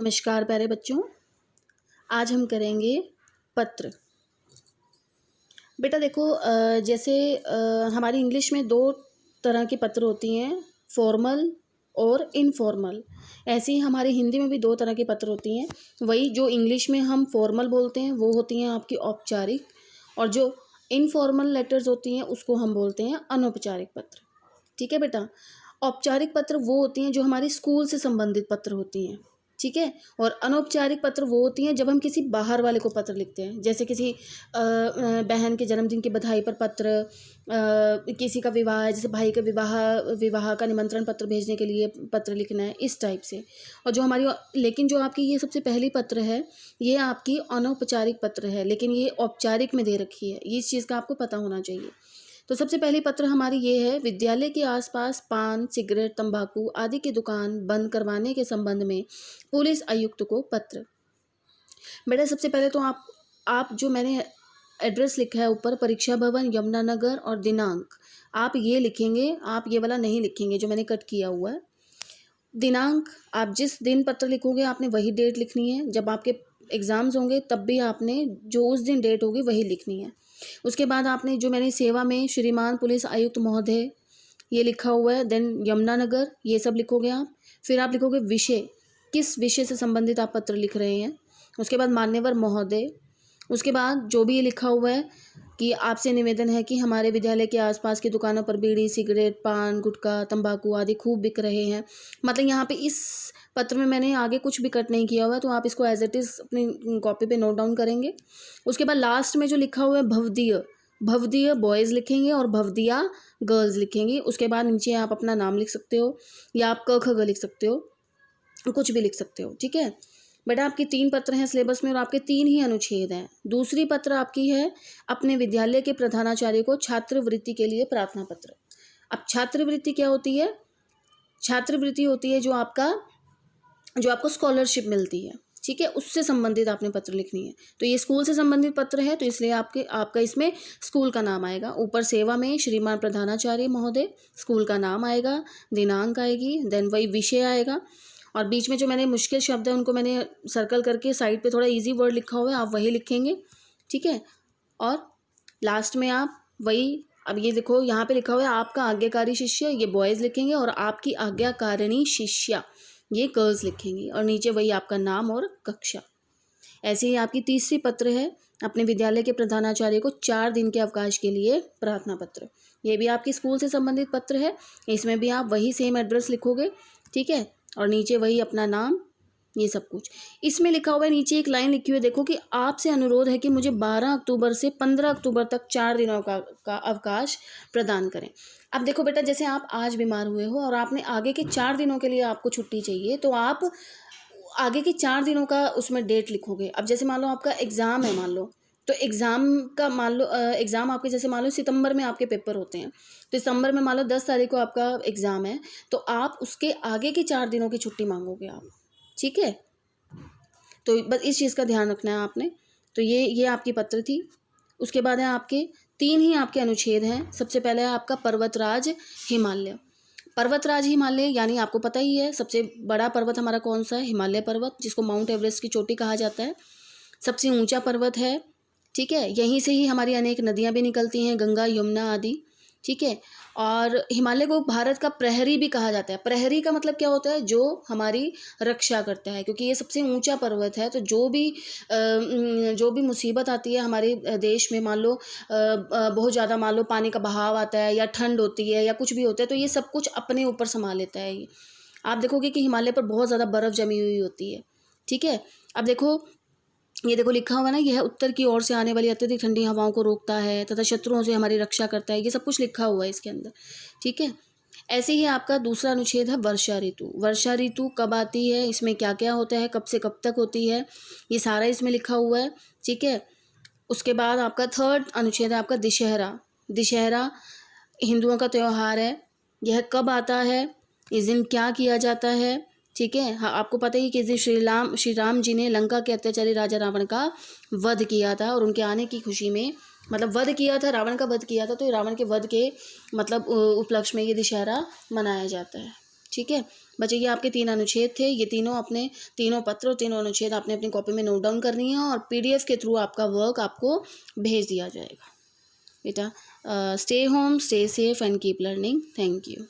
नमस्कार प्यारे बच्चों। आज हम करेंगे पत्र। बेटा देखो, जैसे हमारी इंग्लिश में दो तरह के पत्र होती हैं, फॉर्मल और इनफॉर्मल। ऐसे ही हमारी हिंदी में भी दो तरह के पत्र होती हैं। वही जो इंग्लिश में हम फॉर्मल बोलते हैं वो होती हैं आपकी औपचारिक, और जो इनफॉर्मल लेटर्स होती हैं उसको हम बोलते हैं अनौपचारिक पत्र। ठीक है बेटा। औपचारिक पत्र वो होती हैं जो हमारी स्कूल से संबंधित पत्र होती हैं, ठीक है। और अनौपचारिक पत्र वो होती हैं जब हम किसी बाहर वाले को पत्र लिखते हैं, जैसे किसी बहन के जन्मदिन की बधाई पर पत्र, किसी का विवाह, जैसे भाई का विवाह का निमंत्रण पत्र भेजने के लिए पत्र लिखना है, इस टाइप से। और जो हमारी, लेकिन जो आपकी ये सबसे पहली पत्र है ये आपकी अनौपचारिक पत्र है, लेकिन ये औपचारिक में दे रखी है, ये इस चीज़ का आपको पता होना चाहिए। तो सबसे पहली पत्र हमारी ये है, विद्यालय के आसपास पान, सिगरेट, तंबाकू आदि की दुकान बंद करवाने के संबंध में पुलिस आयुक्त को पत्र। बेटा सबसे पहले तो आप जो मैंने एड्रेस लिखा है ऊपर, परीक्षा भवन, यमुनानगर, और दिनांक, आप ये लिखेंगे, आप ये वाला नहीं लिखेंगे जो मैंने कट किया हुआ है। दिनांक, आप जिस दिन पत्र लिखोगे आपने वही डेट लिखनी है। जब आपके एग्ज़ाम्स होंगे तब भी आपने जो उस दिन डेट होगी वही लिखनी है। उसके बाद आपने जो मैंने सेवा में श्रीमान पुलिस आयुक्त महोदय ये लिखा हुआ है, देन यमुनानगर, ये सब लिखोगे आप। फिर आप लिखोगे विषय, किस विषय से संबंधित आप पत्र लिख रहे हैं। उसके बाद मान्यवर महोदय। उसके बाद जो भी ये लिखा हुआ है कि आपसे निवेदन है कि हमारे विद्यालय के आसपास की दुकानों पर बीड़ी, सिगरेट, पान, गुटखा, तंबाकू आदि खूब बिक रहे हैं। मतलब यहाँ पे इस पत्र में मैंने आगे कुछ भी कट नहीं किया हुआ है, तो आप इसको एज इट इज़ अपनी कॉपी पे नोट डाउन करेंगे। उसके बाद लास्ट में जो लिखा हुआ है भवदीय, भवदीय बॉयज़ लिखेंगे और भवदिया गर्ल्स लिखेंगे। उसके बाद नीचे आप अपना नाम लिख सकते हो, या आप क ख ग लिख सकते हो, कुछ भी लिख सकते हो, ठीक है। बेटा आपकी 3 पत्र हैं सिलेबस में और आपके 3 ही अनुच्छेद हैं। दूसरी पत्र आपकी है अपने विद्यालय के प्रधानाचार्य को छात्रवृत्ति के लिए प्रार्थना पत्र। अब छात्रवृत्ति क्या होती है? छात्रवृत्ति होती है जो आपको स्कॉलरशिप मिलती है, ठीक है, उससे संबंधित आपने पत्र लिखनी है। तो ये स्कूल से संबंधित पत्र है, तो इसलिए आपका इसमें स्कूल का नाम आएगा। ऊपर सेवा में श्रीमान प्रधानाचार्य महोदय, स्कूल का नाम आएगा, दिनांक आएगी, देन वही विषय आएगा, और बीच में जो मैंने मुश्किल शब्द है उनको मैंने सर्कल करके साइड पे थोड़ा इजी वर्ड लिखा हुआ है, आप वही लिखेंगे, ठीक है। और लास्ट में आप वही, अब ये देखो यहाँ पे लिखा हुआ है आपका आज्ञाकारी शिष्य, ये बॉयज़ लिखेंगे, और आपकी आज्ञाकारिणी शिष्या ये गर्ल्स लिखेंगी, और नीचे वही आपका नाम और कक्षा। ऐसे ही आपकी तीसरी पत्र है अपने विद्यालय के प्रधानाचार्य को 4 दिन के अवकाश के लिए प्रार्थना पत्र। ये भी आपकी स्कूल से संबंधित पत्र है, इसमें भी आप वही सेम एड्रेस लिखोगे, ठीक है, और नीचे वही अपना नाम, ये सब कुछ। इसमें लिखा हुआ है, नीचे एक लाइन लिखी हुई है, देखो कि आपसे अनुरोध है कि मुझे 12 अक्टूबर से 15 अक्टूबर तक 4 दिनों का अवकाश प्रदान करें। अब देखो बेटा, जैसे आप आज बीमार हुए हो और आपने आगे के 4 दिनों के लिए आपको छुट्टी चाहिए, तो आप आगे के 4 दिनों का उसमें डेट लिखोगे। अब जैसे मान लो आपका एग्ज़ाम है, मान लो, तो एग्ज़ाम का मान लो एग्ज़ाम आपके, जैसे मान लो सितंबर में आपके पेपर होते हैं, तो सितंबर में मान लो 10 तारीख को आपका एग्ज़ाम है, तो आप उसके आगे के 4 दिनों की छुट्टी मांगोगे आप, ठीक है। तो बस इस चीज़ का ध्यान रखना है आपने। तो ये आपकी पत्र थी। उसके बाद है आपके 3 ही आपके अनुच्छेद हैं। सबसे पहले है आपका पर्वतराज हिमालय। पर्वतराज हिमालय यानी आपको पता ही है सबसे बड़ा पर्वत हमारा कौन सा है? हिमालय पर्वत, जिसको माउंट एवरेस्ट की चोटी कहा जाता है। सबसे ऊंचा पर्वत है, ठीक है। यहीं से ही हमारी अनेक नदियाँ भी निकलती हैं, गंगा, यमुना आदि, ठीक है। और हिमालय को भारत का प्रहरी भी कहा जाता है। प्रहरी का मतलब क्या होता है? जो हमारी रक्षा करता है, क्योंकि ये सबसे ऊंचा पर्वत है। तो जो भी मुसीबत आती है हमारे देश में, मान लो बहुत ज़्यादा, मान लो पानी का बहाव आता है, या ठंड होती है, या कुछ भी होता है, तो ये सब कुछ अपने ऊपर संभाल लेता है ये। आप देखोगे कि हिमालय पर बहुत ज़्यादा बर्फ़ जमी हुई होती है, ठीक है। अब देखो, ये देखो लिखा हुआ है ना, यह उत्तर की ओर से आने वाली अत्यधिक ठंडी हवाओं को रोकता है तथा शत्रुओं से हमारी रक्षा करता है। ये सब कुछ लिखा हुआ है इसके अंदर, ठीक है। ऐसे ही आपका दूसरा अनुच्छेद है वर्षा ऋतु। वर्षा ऋतु कब आती है, इसमें क्या क्या होता है, कब से कब तक होती है, ये सारा इसमें लिखा हुआ है, ठीक है। उसके बाद आपका थर्ड अनुच्छेद है आपका दशहरा। दशहरा हिंदुओं का त्यौहार है। यह कब आता है, इस दिन क्या किया जाता है, ठीक है। हाँ, आपको पता ही कि इस दिन श्री राम जी ने लंका के अत्याचारी राजा रावण का वध किया था, और उनके आने की खुशी में, मतलब वध किया था, रावण का वध किया था, तो रावण के वध के मतलब उपलक्ष्य में ये दशहरा मनाया जाता है, ठीक है बच्चे, ये आपके 3 अनुच्छेद थे। ये तीनों पत्र और तीनों अनुच्छेद आपने अपनी कॉपी में नोट डाउन करनी है और PDF के थ्रू आपका वर्क आपको भेज दिया जाएगा। बेटा, stay home, stay safe and keep learning. Thank you.